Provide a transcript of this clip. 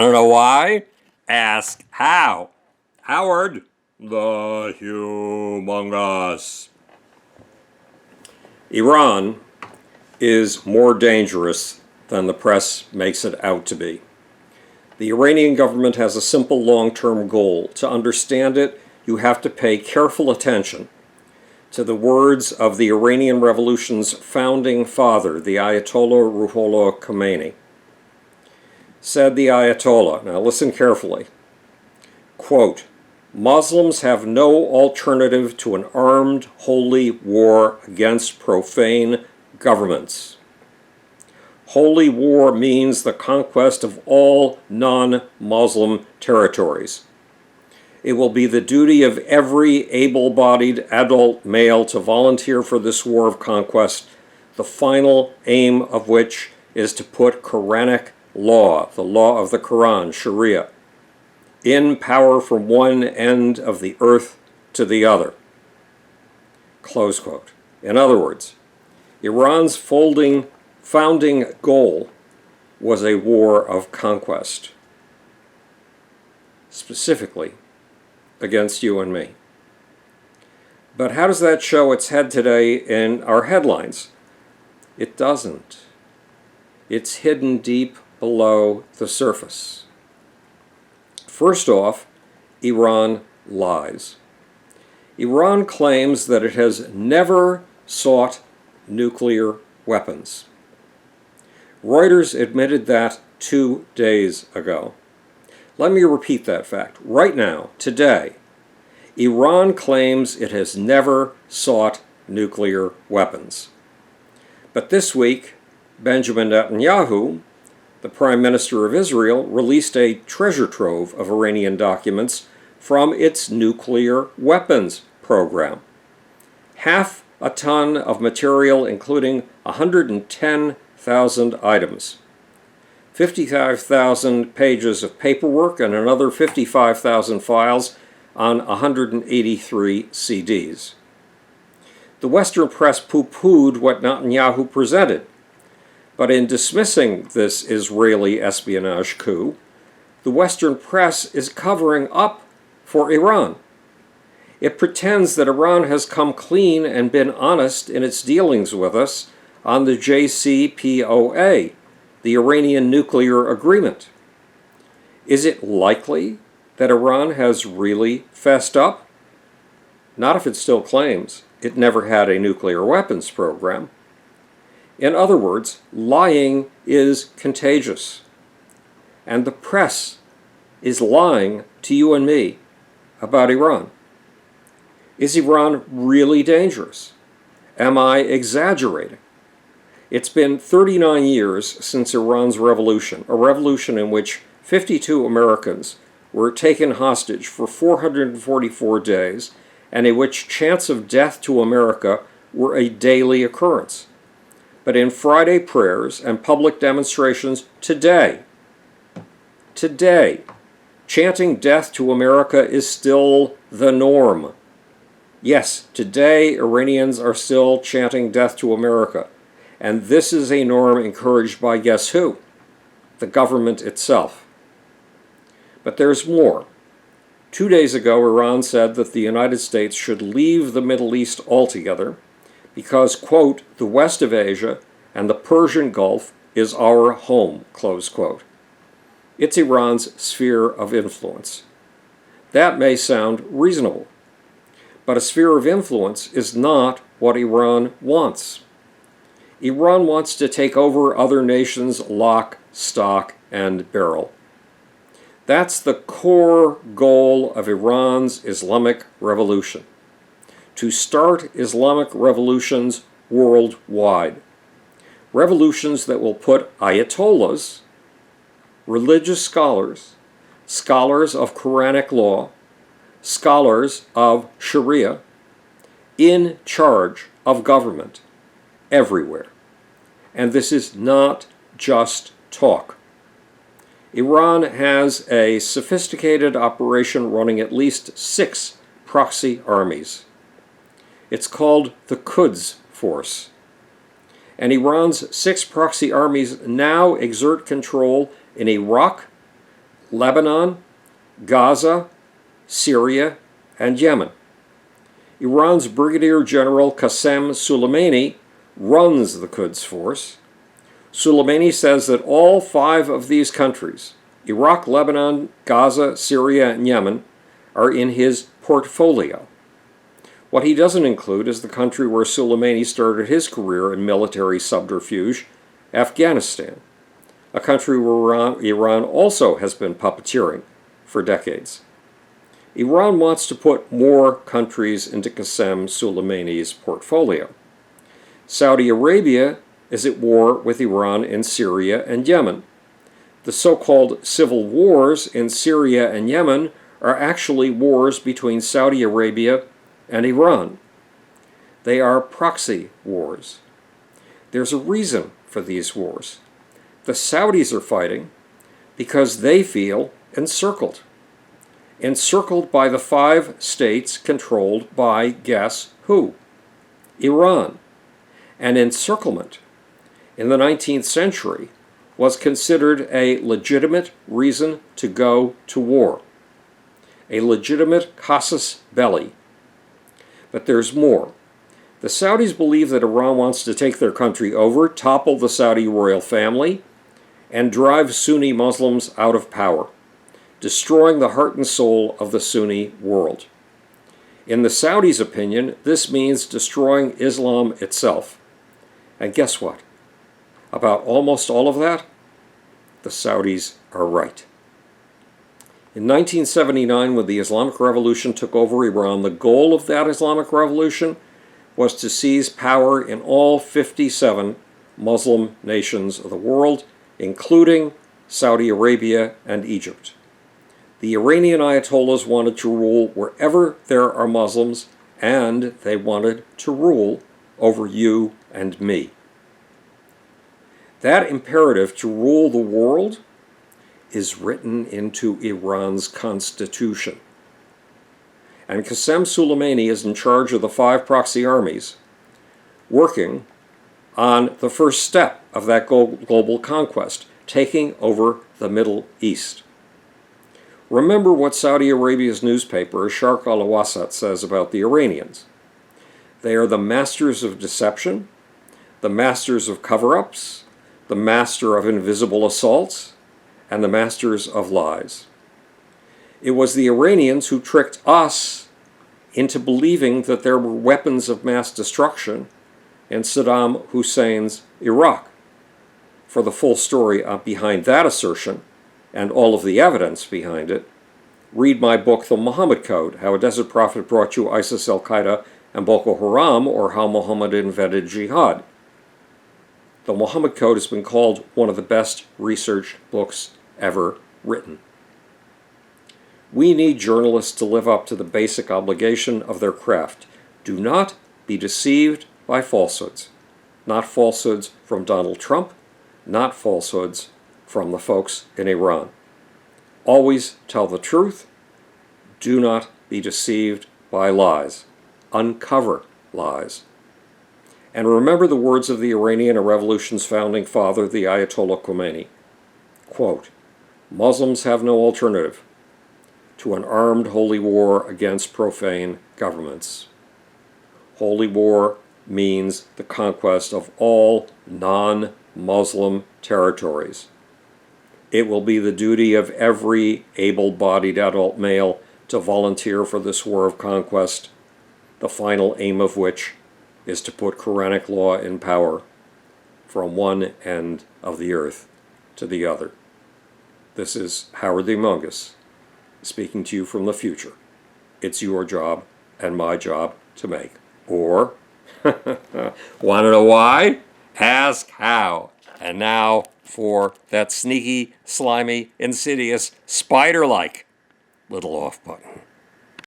I don't know why? Ask how. Howard the Humongous. Iran is more dangerous than the press makes it out to be. The Iranian government has a simple long-term goal. To understand it, you have to pay careful attention to the words of the Iranian Revolution's founding father, the Ayatollah Ruhollah Khomeini. Said the Ayatollah, now listen carefully, quote, Muslims have no alternative to an armed, holy war against profane governments. Holy war means the conquest of all non-Muslim territories. It will be the duty of every able-bodied adult male to volunteer for this war of conquest, the final aim of which is to put Quranic law, the law of the Quran, Sharia, in power from one end of the earth to the other. Close quote. In other words, Iran's founding goal was a war of conquest, specifically against you and me. But how does that show its head today in our headlines? It doesn't. It's hidden deep below the surface. First off, Iran lies. Iran claims that it has never sought nuclear weapons. Reuters admitted that 2 days ago. Let me repeat that fact. Right now, today, Iran claims it has never sought nuclear weapons. But this week, Benjamin Netanyahu, the Prime Minister of Israel, released a treasure trove of Iranian documents from its nuclear weapons program. Half a ton of material, including 110,000 items. 55,000 pages of paperwork and another 55,000 files on 183 CDs. The Western press poo-pooed what Netanyahu presented, but in dismissing this Israeli espionage coup, the Western press is covering up for Iran. It pretends that Iran has come clean and been honest in its dealings with us on the JCPOA, the Iranian nuclear agreement. Is it likely that Iran has really fessed up? Not if it still claims it never had a nuclear weapons program. In other words, lying is contagious. And the press is lying to you and me about Iran. Is Iran really dangerous? Am I exaggerating? It's been 39 years since Iran's revolution, a revolution in which 52 Americans were taken hostage for 444 days, and in which chants of death to America were a daily occurrence. But in Friday prayers and public demonstrations today, chanting death to America is still the norm. Yes, today Iranians are still chanting death to America. And this is a norm encouraged by guess who? The government itself. But there's more. 2 days ago, Iran said that the United States should leave the Middle East altogether because, quote, the west of Asia and the Persian Gulf is our home, close quote. It's Iran's sphere of influence. That may sound reasonable, but a sphere of influence is not what Iran wants. Iran wants to take over other nations lock, stock, and barrel. That's the core goal of Iran's Islamic Revolution. To start Islamic revolutions worldwide. Revolutions that will put ayatollahs, religious scholars, scholars of Quranic law, scholars of Sharia, in charge of government everywhere. And this is not just talk. Iran has a sophisticated operation running at least 6 proxy armies. It's called the Quds Force. And Iran's 6 proxy armies now exert control in Iraq, Lebanon, Gaza, Syria, and Yemen. Iran's Brigadier General Qasem Soleimani runs the Quds Force. Soleimani says that all 5 of these countries, Iraq, Lebanon, Gaza, Syria, and Yemen, are in his portfolio. What he doesn't include is the country where Soleimani started his career in military subterfuge, Afghanistan, a country where Iran also has been puppeteering for decades. Iran wants to put more countries into Qasem Soleimani's portfolio. Saudi Arabia is at war with Iran in Syria and Yemen. The so-called civil wars in Syria and Yemen are actually wars between Saudi Arabia and Iran. They are proxy wars. There's a reason for these wars. The Saudis are fighting because they feel encircled. Encircled by the 5 states controlled by, guess who? Iran. And encirclement in the 19th century was considered a legitimate reason to go to war, a legitimate casus belli. But there's more. The Saudis believe that Iran wants to take their country over, topple the Saudi royal family, and drive Sunni Muslims out of power, destroying the heart and soul of the Sunni world. In the Saudis' opinion, this means destroying Islam itself. And guess what? About almost all of that, the Saudis are right. In 1979, when the Islamic Revolution took over Iran, the goal of that Islamic Revolution was to seize power in all 57 Muslim nations of the world, including Saudi Arabia and Egypt. The Iranian Ayatollahs wanted to rule wherever there are Muslims, and they wanted to rule over you and me. That imperative to rule the world is written into Iran's constitution. And Qasem Soleimani is in charge of the 5 proxy armies, working on the first step of that global conquest, taking over the Middle East. Remember what Saudi Arabia's newspaper, Sharq al-Awsat, says about the Iranians. They are the masters of deception, the masters of cover-ups, the master of invisible assaults, and the masters of lies. It was the Iranians who tricked us into believing that there were weapons of mass destruction in Saddam Hussein's Iraq. For the full story behind that assertion, and all of the evidence behind it, read my book, The Muhammad Code, How a Desert Prophet Brought You ISIS, Al-Qaeda, and Boko Haram, or How Muhammad Invented Jihad. The Muhammad Code has been called one of the best researched books ever written. We need journalists to live up to the basic obligation of their craft. Do not be deceived by falsehoods. Not falsehoods from Donald Trump, not falsehoods from the folks in Iran. Always tell the truth. Do not be deceived by lies. Uncover lies. And remember the words of the Iranian Revolution's founding father, the Ayatollah Khomeini. Quote, Muslims have no alternative to an armed holy war against profane governments. Holy war means the conquest of all non-Muslim territories. It will be the duty of every able-bodied adult male to volunteer for this war of conquest, the final aim of which is to put Quranic law in power from one end of the earth to the other. This is Howard the Humongous, speaking to you from the future. It's your job and my job to make. Or, want to know why? Ask how. And now for that sneaky, slimy, insidious, spider-like little off button.